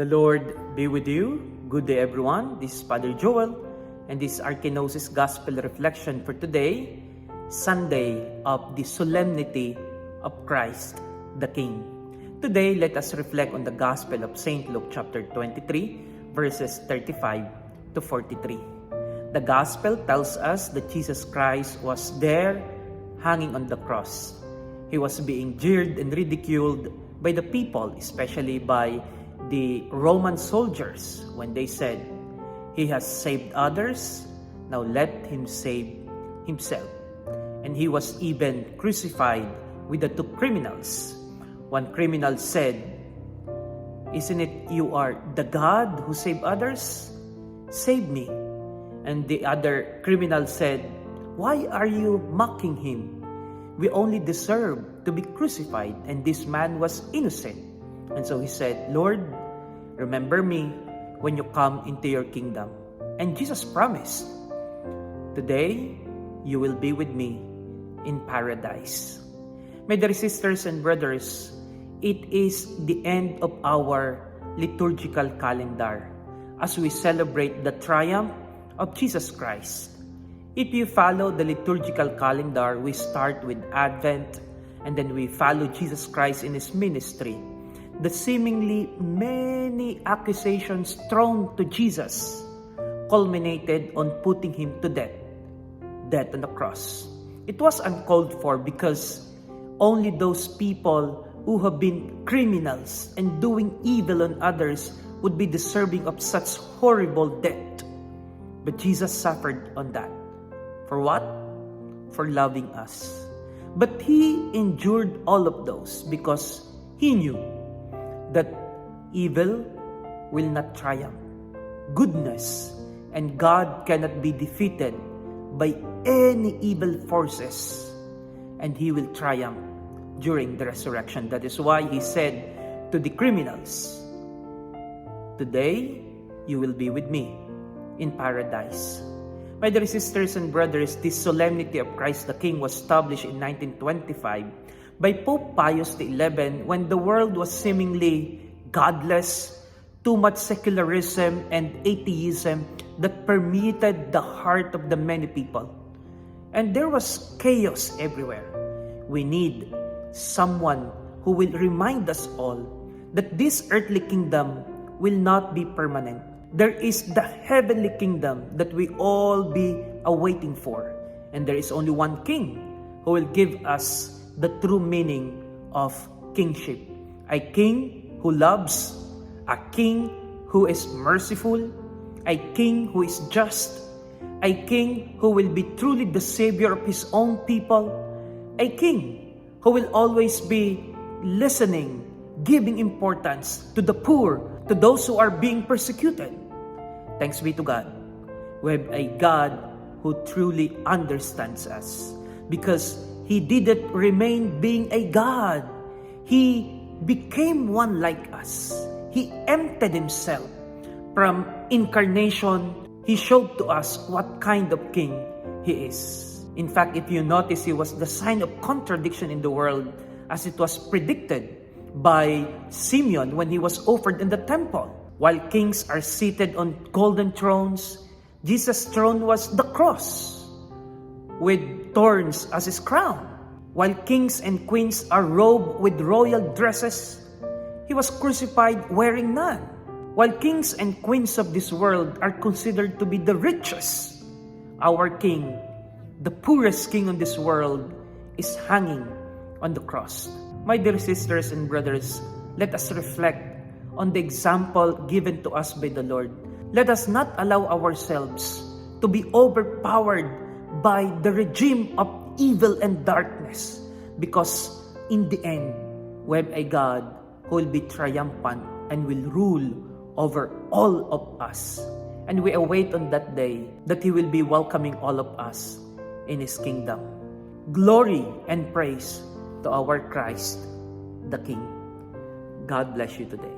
The Lord be with you. Good day, everyone. This is Father Joel, and this is our Kenosis Gospel Reflection for today, Sunday of the Solemnity of Christ the King. Today, let us reflect on the Gospel of St. Luke chapter 23, verses 35 to 43. The Gospel tells us that Jesus Christ was there hanging on the cross. He was being jeered and ridiculed by the people, especially by the Roman soldiers, when they said, "He has saved others, now let him save himself." And he was even crucified with the two criminals. One criminal said, "Isn't it you are the God who saved others? Save me." And the other criminal said, "Why are you mocking him? We only deserve to be crucified, and this man was innocent." And so he said, "Lord, remember me when you come into your kingdom." And Jesus promised, "Today you will be with me in paradise." My dear sisters and brothers, it is the end of our liturgical calendar as we celebrate the triumph of Jesus Christ. If you follow the liturgical calendar, we start with Advent, and then we follow Jesus Christ in His ministry. The seemingly many accusations thrown to Jesus culminated on putting Him to death on the cross. It was uncalled for because only those people who have been criminals and doing evil on others would be deserving of such horrible death. But Jesus suffered on that. For what? For loving us. But He endured all of those because He knew that evil will not triumph. Goodness and God cannot be defeated by any evil forces, and He will triumph during the resurrection. That is why He said to the criminals, "Today you will be with me in paradise." My dear sisters and brothers, this Solemnity of Christ the King was established in 1925 by Pope Pius XI when the world was seemingly godless, too much secularism and atheism that permeated the heart of the many people. And there was chaos everywhere. We need someone who will remind us all that this earthly kingdom will not be permanent. There is the heavenly kingdom that we all be awaiting for. And there is only one king who will give us the true meaning of kingship. A king who loves, a king who is merciful, a king who is just, a king who will be truly the savior of his own people, a king who will always be listening, giving importance to the poor, to those who are being persecuted. Thanks be to God. We have a God who truly understands us because He didn't remain being a God. He became one like us. He emptied Himself. From incarnation, He showed to us what kind of king He is. In fact, if you notice, He was the sign of contradiction in the world as it was predicted by Simeon when he was offered in the temple. While kings are seated on golden thrones, Jesus' throne was the cross with thorns as His crown. While kings and queens are robed with royal dresses, He was crucified wearing none. While kings and queens of this world are considered to be the richest, our King, the poorest king on this world, is hanging on the cross. My dear sisters and brothers, let us reflect on the example given to us by the Lord. Let us not allow ourselves to be overpowered by the regime of evil and darkness, because in the end, we have a God who will be triumphant and will rule over all of us. And we await on that day that He will be welcoming all of us in His kingdom. Glory and praise to our Christ the King. God bless you today.